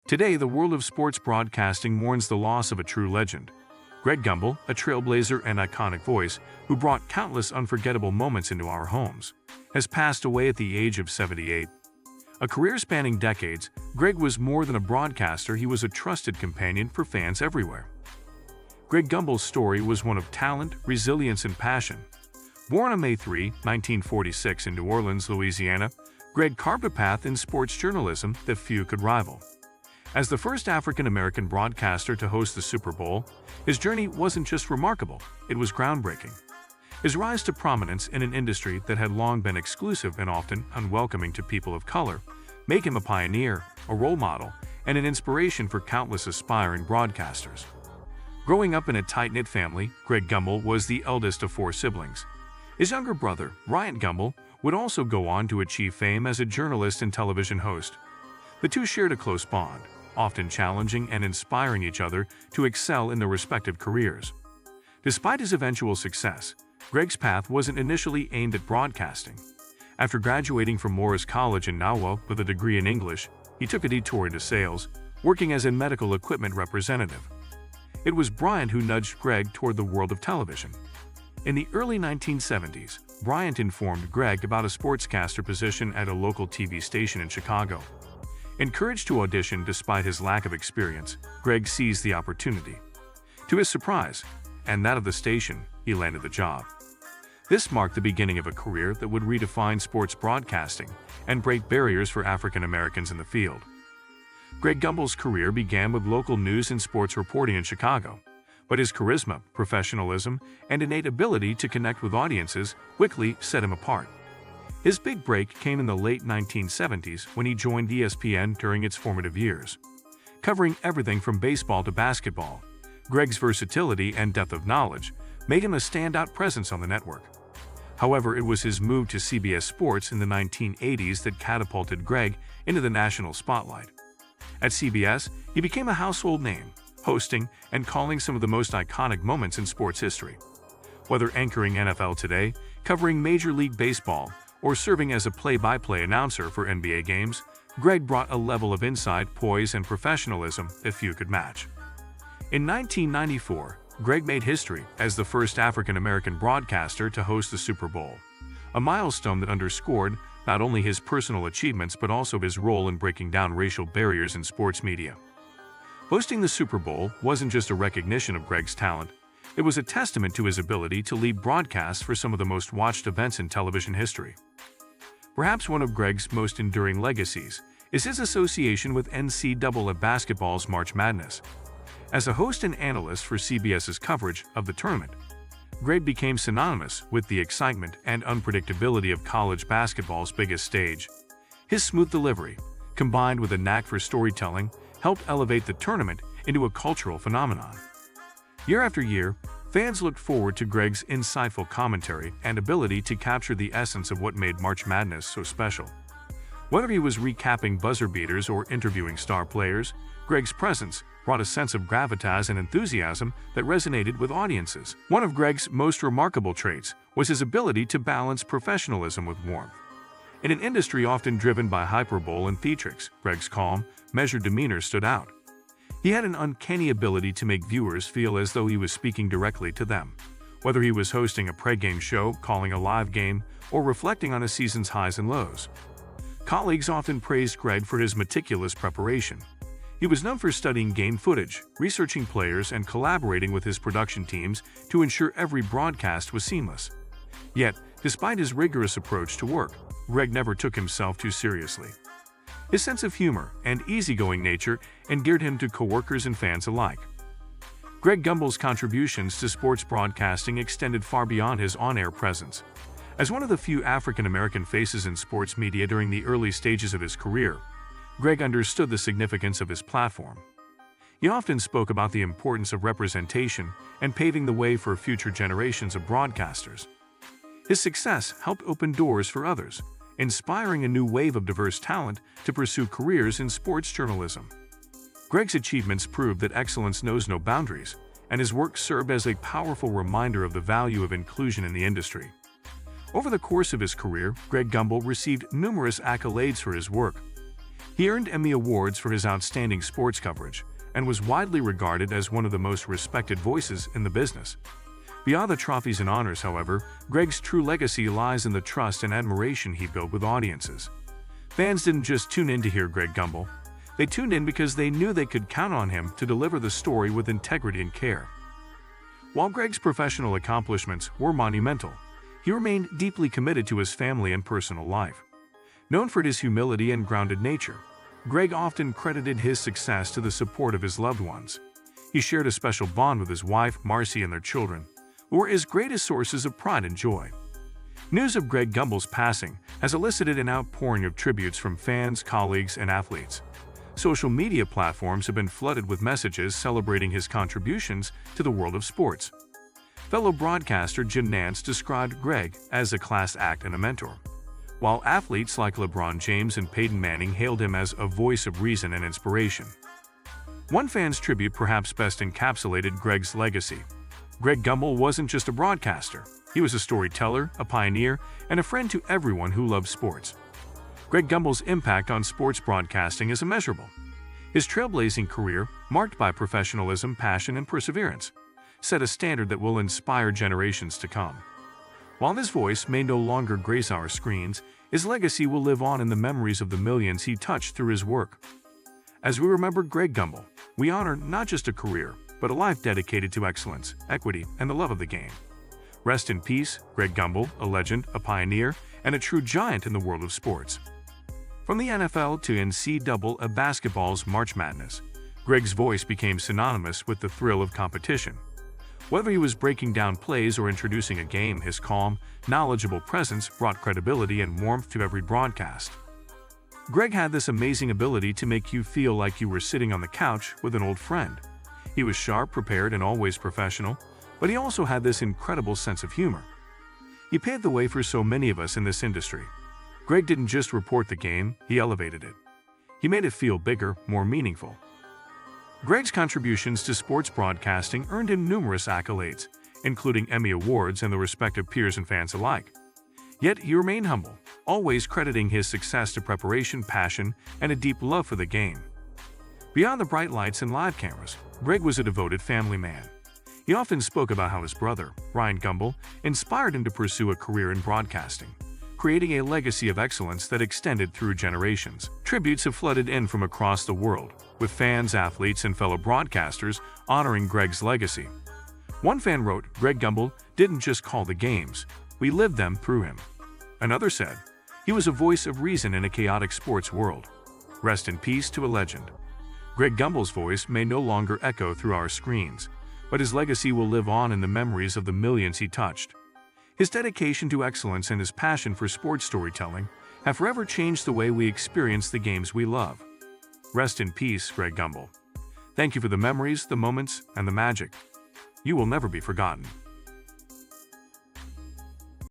Today, the world of sports broadcasting mourns the loss of a true legend. Greg Gumbel, a trailblazer and iconic voice who brought countless unforgettable moments into our homes, has passed away at the age of 78. A career spanning decades, Greg was more than a broadcaster, he was a trusted companion for fans everywhere. Greg Gumbel's story was one of talent, resilience, and passion. Born on May 3, 1946 in New Orleans, Louisiana, Greg carved a path in sports journalism that few could rival. As the first African-American broadcaster to host the Super Bowl, his journey wasn't just remarkable, it was groundbreaking. His rise to prominence in an industry that had long been exclusive and often unwelcoming to people of color made him a pioneer, a role model, and an inspiration for countless aspiring broadcasters. Growing up in a tight-knit family, Greg Gumbel was the eldest of 4 siblings. His younger brother, Bryant Gumbel, would also go on to achieve fame as a journalist and television host. The two shared a close bond, often challenging and inspiring each other to excel in their respective careers. Despite his eventual success, Greg's path wasn't initially aimed at broadcasting. After graduating from Morris College in Nauvoo with a degree in English, he took a detour into sales, working as a medical equipment representative. It was Bryant who nudged Greg toward the world of television. In the early 1970s, Bryant informed Greg about a sportscaster position at a local TV station in Chicago. Encouraged to audition despite his lack of experience, Greg seized the opportunity. To his surprise, and that of the station, he landed the job. This marked the beginning of a career that would redefine sports broadcasting and break barriers for African Americans in the field. Greg Gumbel's career began with local news and sports reporting in Chicago, but his charisma, professionalism, and innate ability to connect with audiences quickly set him apart. His big break came in the late 1970s when he joined ESPN during its formative years. Covering everything from baseball to basketball, Greg's versatility and depth of knowledge made him a standout presence on the network. However, it was his move to CBS Sports in the 1980s that catapulted Greg into the national spotlight. At CBS, he became a household name, hosting and calling some of the most iconic moments in sports history. Whether anchoring NFL Today, covering Major League Baseball, or serving as a play-by-play announcer for NBA games, Greg brought a level of insight, poise, and professionalism that few could match. In 1994, Greg made history as the first African-American broadcaster to host the Super Bowl, a milestone that underscored not only his personal achievements but also his role in breaking down racial barriers in sports media. Hosting the Super Bowl wasn't just a recognition of Greg's talent, it was a testament to his ability to lead broadcasts for some of the most watched events in television history. Perhaps one of Greg's most enduring legacies is his association with NCAA basketball's March Madness. As a host and analyst for CBS's coverage of the tournament, Greg became synonymous with the excitement and unpredictability of college basketball's biggest stage. His smooth delivery, combined with a knack for storytelling, helped elevate the tournament into a cultural phenomenon. Year after year, fans looked forward to Greg's insightful commentary and ability to capture the essence of what made March Madness so special. Whether he was recapping buzzer beaters or interviewing star players, Greg's presence brought a sense of gravitas and enthusiasm that resonated with audiences. One of Greg's most remarkable traits was his ability to balance professionalism with warmth. In an industry often driven by hyperbole and theatrics, Greg's calm, measured demeanor stood out. He had an uncanny ability to make viewers feel as though he was speaking directly to them. Whether he was hosting a pregame show, calling a live game, or reflecting on a season's highs and lows. Colleagues often praised Greg for his meticulous preparation. He was known for studying game footage, researching players, and collaborating with his production teams to ensure every broadcast was seamless. Yet, despite his rigorous approach to work, Greg never took himself too seriously. His sense of humor and easygoing nature endeared him to coworkers and fans alike. Greg Gumbel's contributions to sports broadcasting extended far beyond his on-air presence. As one of the few African-American faces in sports media during the early stages of his career, Greg understood the significance of his platform. He often spoke about the importance of representation and paving the way for future generations of broadcasters. His success helped open doors for others, inspiring a new wave of diverse talent to pursue careers in sports journalism. Greg's achievements proved that excellence knows no boundaries, and his work served as a powerful reminder of the value of inclusion in the industry. Over the course of his career, Greg Gumbel received numerous accolades for his work. He earned Emmy Awards for his outstanding sports coverage and was widely regarded as one of the most respected voices in the business. Beyond the trophies and honors, however, Greg's true legacy lies in the trust and admiration he built with audiences. Fans didn't just tune in to hear Greg Gumbel. They tuned in because they knew they could count on him to deliver the story with integrity and care. While Greg's professional accomplishments were monumental, he remained deeply committed to his family and personal life. Known for his humility and grounded nature, Greg often credited his success to the support of his loved ones. He shared a special bond with his wife, Marcy, and their children, who were his greatest sources of pride and joy. News of Greg Gumbel's passing has elicited an outpouring of tributes from fans, colleagues, and athletes. Social media platforms have been flooded with messages celebrating his contributions to the world of sports. Fellow broadcaster Jim Nantz described Greg as a class act and a mentor, while athletes like LeBron James and Peyton Manning hailed him as a voice of reason and inspiration. One fan's tribute perhaps best encapsulated Greg's legacy. Greg Gumbel wasn't just a broadcaster. He was a storyteller, a pioneer, and a friend to everyone who loved sports. Greg Gumbel's impact on sports broadcasting is immeasurable. His trailblazing career, marked by professionalism, passion, and perseverance, set a standard that will inspire generations to come. While his voice may no longer grace our screens, his legacy will live on in the memories of the millions he touched through his work. As we remember Greg Gumbel, we honor not just a career, but a life dedicated to excellence, equity, and the love of the game. Rest in peace, Greg Gumbel, a legend, a pioneer, and a true giant in the world of sports. From the NFL to NCAA basketball's March Madness, Greg's voice became synonymous with the thrill of competition. Whether he was breaking down plays or introducing a game, his calm, knowledgeable presence brought credibility and warmth to every broadcast. Greg had this amazing ability to make you feel like you were sitting on the couch with an old friend. He was sharp, prepared, and always professional, but he also had this incredible sense of humor. He paved the way for so many of us in this industry. Greg didn't just report the game, he elevated it. He made it feel bigger, more meaningful. Greg's contributions to sports broadcasting earned him numerous accolades, including Emmy Awards and the respect of peers and fans alike. Yet he remained humble, always crediting his success to preparation, passion, and a deep love for the game. Beyond the bright lights and live cameras, Greg was a devoted family man. He often spoke about how his brother, Ryan Gumbel, inspired him to pursue a career in broadcasting, creating a legacy of excellence that extended through generations. Tributes have flooded in from across the world, with fans, athletes, and fellow broadcasters honoring Greg's legacy. One fan wrote, "Greg Gumbel didn't just call the games, we lived them through him." Another said, "He was a voice of reason in a chaotic sports world." Rest in peace to a legend. Greg Gumbel's voice may no longer echo through our screens, but his legacy will live on in the memories of the millions he touched. His dedication to excellence and his passion for sports storytelling have forever changed the way we experience the games we love. Rest in peace, Greg Gumbel. Thank you for the memories, the moments, and the magic. You will never be forgotten.